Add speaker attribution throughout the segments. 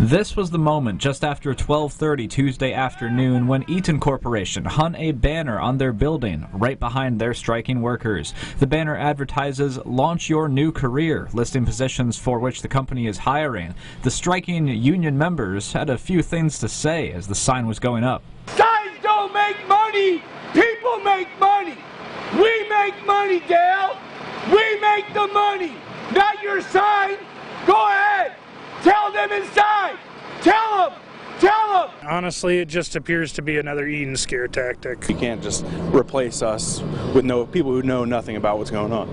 Speaker 1: This was the moment just after 12:30 Tuesday afternoon when Eaton Corporation hung a banner on their building right behind their striking workers. The banner advertises "Launch Your New Career," listing positions for which the company is hiring. The striking union members had a few things to say as the sign was going up.
Speaker 2: Signs don't make money! People make money! We make money, Dale! We make the money! Not your sign! Go ahead! Tell them inside! Tell them! Tell them!
Speaker 3: Honestly, it just appears to be another Eden scare tactic.
Speaker 4: You can't just replace us with people who know nothing about what's going on.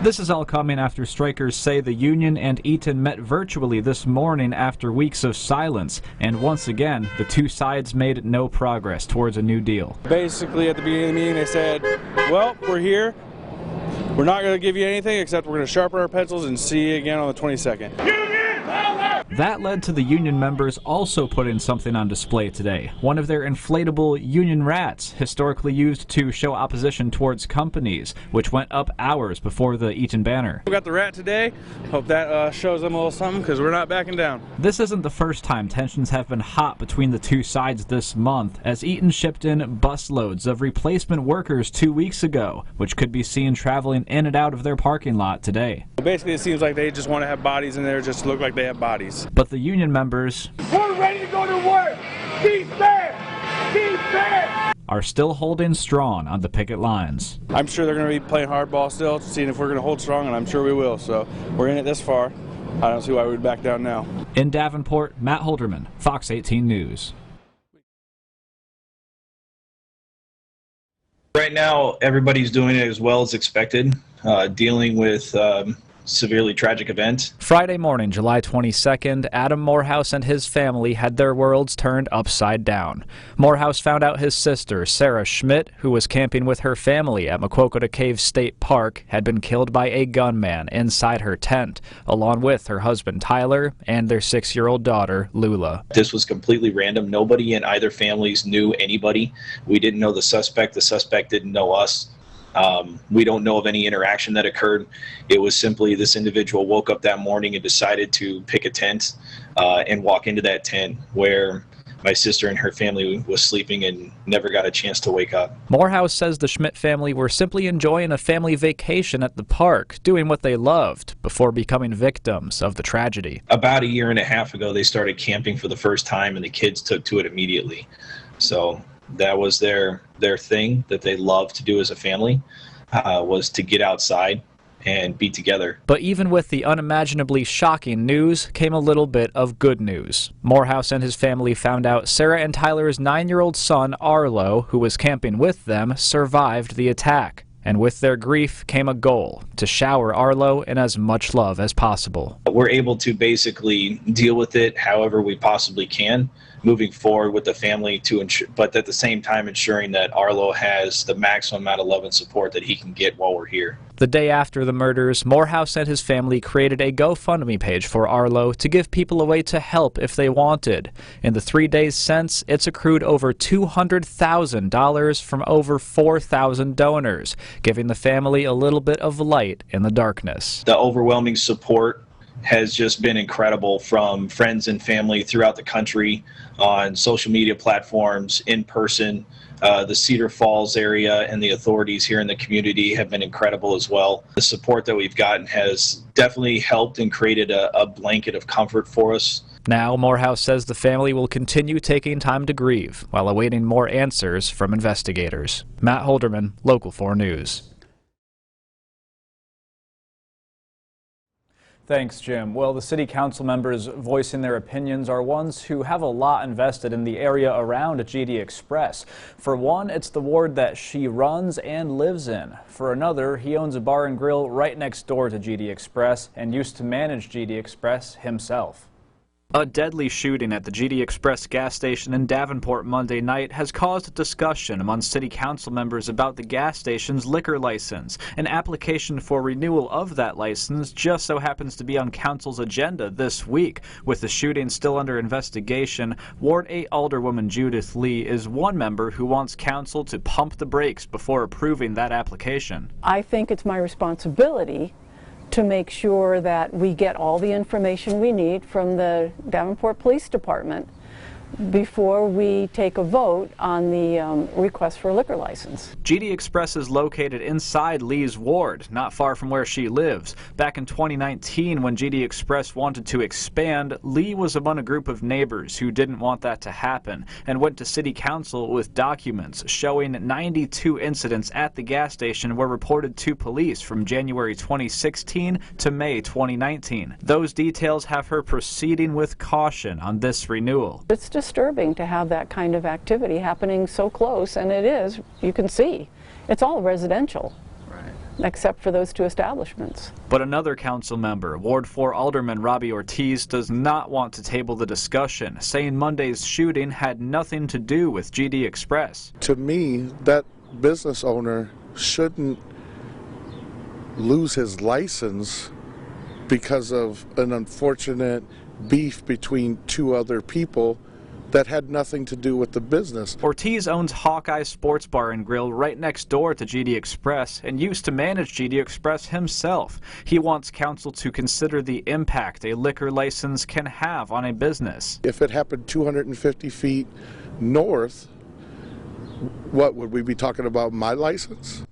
Speaker 1: This is all coming after strikers say the union and Eaton met virtually this morning after weeks of silence. And once again, the two sides made no progress towards a new deal.
Speaker 4: Basically, at the beginning of the meeting, they said, well, we're here. We're not going to give you anything except we're going to sharpen our pencils and see you again on the 22nd.
Speaker 1: That led to the union members also putting something on display today. One of their inflatable union rats, historically used to show opposition towards companies, which went up hours before the Eaton banner.
Speaker 4: We got the rat today. Hope that shows them a little something, because we're not backing down.
Speaker 1: This isn't the first time tensions have been hot between the two sides this month, as Eaton shipped in busloads of replacement workers 2 weeks ago, which could be seen traveling in and out of their parking lot today.
Speaker 4: Basically, it seems like they just want to have bodies in there just to look like they have bodies.
Speaker 1: But the union members,
Speaker 2: we're ready to go to work! Be fair! Be fair!
Speaker 1: are still holding strong on the picket lines.
Speaker 4: I'm sure they're going to be playing hardball still, seeing if we're going to hold strong, and I'm sure we will. So we're in it this far. I don't see why we would back down now.
Speaker 1: In Davenport, Matt Holderman, Fox 18 News.
Speaker 5: Right now, everybody's doing it as well as expected, dealing with severely tragic event.
Speaker 1: Friday morning, July 22nd, Adam Morehouse and his family had their worlds turned upside down. Morehouse found out his sister, Sarah Schmidt, who was camping with her family at Maquoketa Cave State Park, had been killed by a gunman inside her tent, along with her husband, Tyler, and their 6-year-old daughter, Lula.
Speaker 5: This was completely random. Nobody in either families knew anybody. We didn't know the suspect. The suspect didn't know us. We don't know of any interaction that occurred. It was simply this individual woke up that morning and decided to pick a tent and walk into that tent where my sister and her family was sleeping and never got a chance to wake up.
Speaker 1: Morehouse says the Schmidt family were simply enjoying a family vacation at the park, doing what they loved, before becoming victims of the tragedy.
Speaker 5: About a year and a half ago, they started camping for the first time, and the kids took to it immediately. So that was their thing that they loved to do as a family, was to get outside and be together.
Speaker 1: But even with the unimaginably shocking news came a little bit of good news. Morehouse and his family found out Sarah and Tyler's 9-year-old son, Arlo, who was camping with them, survived the attack. And with their grief came a goal, to shower Arlo in as much love as possible.
Speaker 5: We're able to basically deal with it however we possibly can, moving forward with the family, but at the same time ensuring that Arlo has the maximum amount of love and support that he can get while we're here.
Speaker 1: The day after the murders, Morehouse and his family created a GoFundMe page for Arlo to give people a way to help if they wanted. In the 3 days since, it's accrued over $200,000 from over 4,000 donors, giving the family a little bit of light in the darkness.
Speaker 5: The overwhelming support has just been incredible from friends and family throughout the country, on social media platforms, in person. The Cedar Falls area and the authorities here in the community have been incredible as well. The support that we've gotten has definitely helped and created a blanket of comfort for us.
Speaker 1: Now, Morehouse says the family will continue taking time to grieve while awaiting more answers from investigators. Matt Holderman, Local 4 News. Thanks, Jim. Well, the city council members voicing their opinions are ones who have a lot invested in the area around GD Express. For one, it's the ward that she runs and lives in. For another, he owns a bar and grill right next door to GD Express and used to manage GD Express himself. A deadly shooting at the GD Express gas station in Davenport Monday night has caused discussion among city council members about the gas station's liquor license. An application for renewal of that license just so happens to be on council's agenda this week. With the shooting still under investigation, Ward 8 Alderwoman Judith Lee is one member who wants council to pump the brakes before approving that application.
Speaker 6: I think it's my responsibility to make sure that we get all the information we need from the Davenport Police Department before we take a vote on the request for a liquor license.
Speaker 1: GD Express is located inside Lee's ward, not far from where she lives. Back in 2019, when GD Express wanted to expand, Lee was among a group of neighbors who didn't want that to happen and went to City Council with documents showing 92 incidents at the gas station were reported to police from January 2016 to May 2019. Those details have her proceeding with caution on this renewal.
Speaker 6: It's disturbing to have that kind of activity happening so close, and it is, you can see, it's all residential, right, except for those two establishments.
Speaker 1: But another council member, Ward 4 Alderman Robbie Ortiz, does not want to table the discussion, saying Monday's shooting had nothing to do with GD Express.
Speaker 7: To me, that business owner shouldn't lose his license because of an unfortunate beef between two other people that had nothing to do with the business.
Speaker 1: Ortiz owns Hawkeye Sports Bar and Grill right next door to GD Express and used to manage GD Express himself. He wants council to consider the impact a liquor license can have on a business.
Speaker 7: If it happened 250 feet north, what would we be talking about, my license?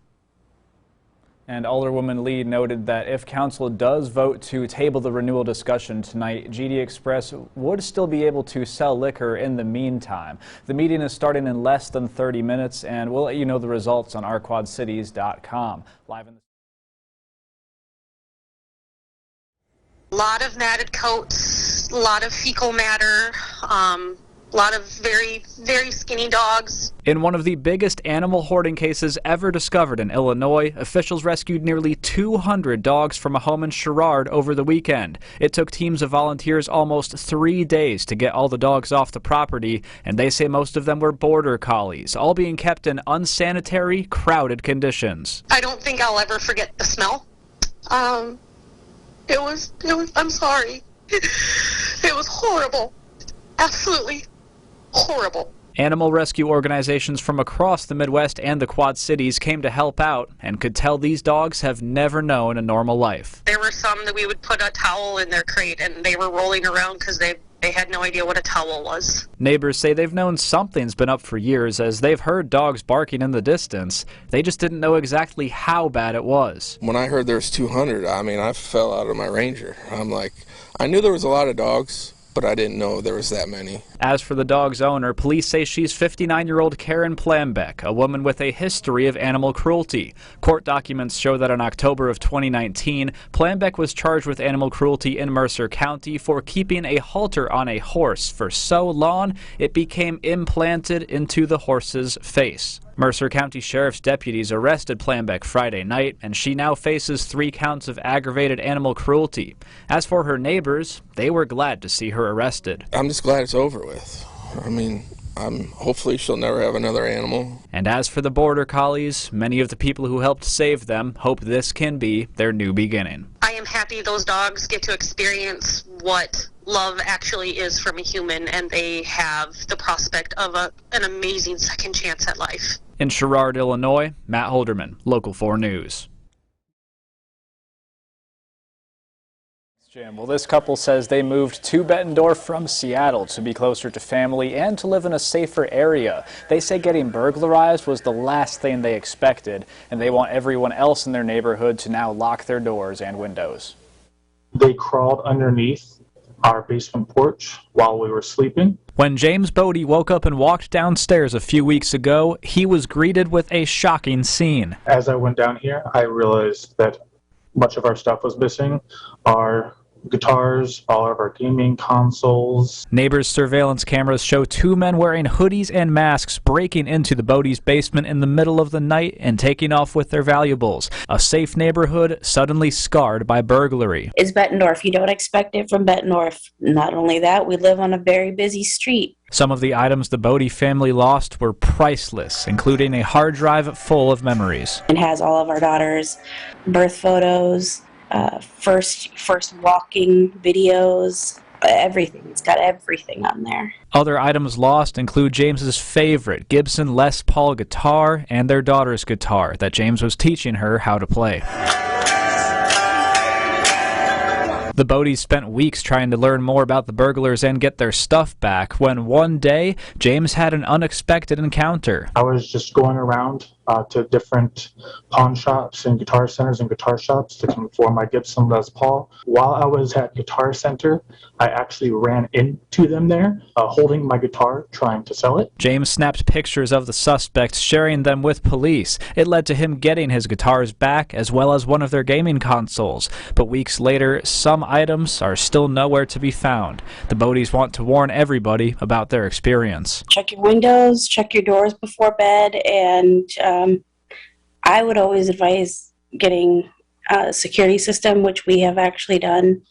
Speaker 1: And Alderwoman Lee noted that if council does vote to table the renewal discussion tonight, GD Express would still be able to sell liquor in the meantime. The meeting is starting in less than 30 minutes, and we'll let you know the results on ourquadcities.com. Live in
Speaker 8: A lot of matted coats, a lot of fecal matter, a lot of very, very skinny dogs.
Speaker 1: In one of the biggest animal hoarding cases ever discovered in Illinois, officials rescued nearly 200 dogs from a home in Sherrard over the weekend. It took teams of volunteers almost 3 days to get all the dogs off the property, and they say most of them were border collies, all being kept in unsanitary, crowded conditions.
Speaker 8: I don't think I'll ever forget the smell. I'm sorry. It was horrible. Absolutely horrible.
Speaker 1: Animal rescue organizations from across the Midwest and the Quad Cities came to help out and could tell these dogs have never known a normal life.
Speaker 8: There were some that we would put a towel in their crate and they were rolling around because they had no idea what a towel was.
Speaker 1: Neighbors say they've known something's been up for years as they've heard dogs barking in the distance. They just didn't know exactly how bad it was.
Speaker 9: When I heard there was 200, I mean, I fell out of my Ranger. I'm like, I knew there was a lot of dogs, but I didn't know there was that many.
Speaker 1: As for the dog's owner, police say she's 59-year-old Karen Planbeck, a woman with a history of animal cruelty. Court documents show that in October of 2019, Planbeck was charged with animal cruelty in Mercer County for keeping a halter on a horse for so long it became implanted into the horse's face. Mercer County Sheriff's deputies arrested Planbeck Friday night, and she now faces 3 counts of aggravated animal cruelty. As for her neighbors, they were glad to see her arrested.
Speaker 9: I'm just glad it's over with. I mean, hopefully she'll never have another animal.
Speaker 1: And as for the border collies, many of the people who helped save them hope this can be their new beginning.
Speaker 8: I am happy those dogs get to experience what love actually is from a human, and they have the prospect of an amazing second chance at life.
Speaker 1: In Sherrard, Illinois, Matt Holderman, Local 4 News. Jim, well, this couple says they moved to Bettendorf from Seattle to be closer to family and to live in a safer area. They say getting burglarized was the last thing they expected, and they want everyone else in their neighborhood to now lock their doors and windows.
Speaker 10: They crawled underneath our basement porch while we were sleeping.
Speaker 1: When James Bodie woke up and walked downstairs a few weeks ago, he was greeted with a shocking scene.
Speaker 10: As I went down here, I realized that much of our stuff was missing. Our guitars, all of our gaming consoles.
Speaker 1: Neighbors' surveillance cameras show 2 men wearing hoodies and masks breaking into the Bodie's basement in the middle of the night and taking off with their valuables. A safe neighborhood suddenly scarred by burglary.
Speaker 11: It's Bettendorf. You don't expect it from Bettendorf. Not only that, we live on a very busy street.
Speaker 1: Some of the items the Bodie family lost were priceless, including a hard drive full of memories.
Speaker 11: It has all of our daughters' birth photos, first walking videos, everything. It's got everything on there.
Speaker 1: Other items lost include James's favorite Gibson Les Paul guitar and their daughter's guitar that James was teaching her how to play. The Bodies spent weeks trying to learn more about the burglars and get their stuff back when one day James had an unexpected encounter.
Speaker 10: I was just going around to different pawn shops and guitar centers and guitar shops looking for my Gibson Les Paul. While I was at Guitar Center, I actually ran into them there, holding my guitar, trying to sell it.
Speaker 1: James snapped pictures of the suspects, sharing them with police. It led to him getting his guitars back, as well as one of their gaming consoles. But weeks later, some items are still nowhere to be found. The Bodies want to warn everybody about their experience.
Speaker 11: Check your windows, check your doors before bed, and I would always advise getting a security system, which we have actually done.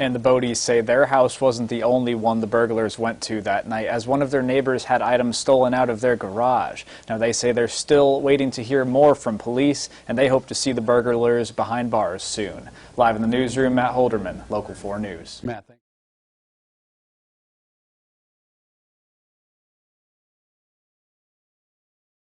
Speaker 1: And the Bodies say their house wasn't the only one the burglars went to that night, as one of their neighbors had items stolen out of their garage. Now, they say they're still waiting to hear more from police, and they hope to see the burglars behind bars soon. Live in the newsroom, Matt Holderman, Local 4 News.
Speaker 12: Matt,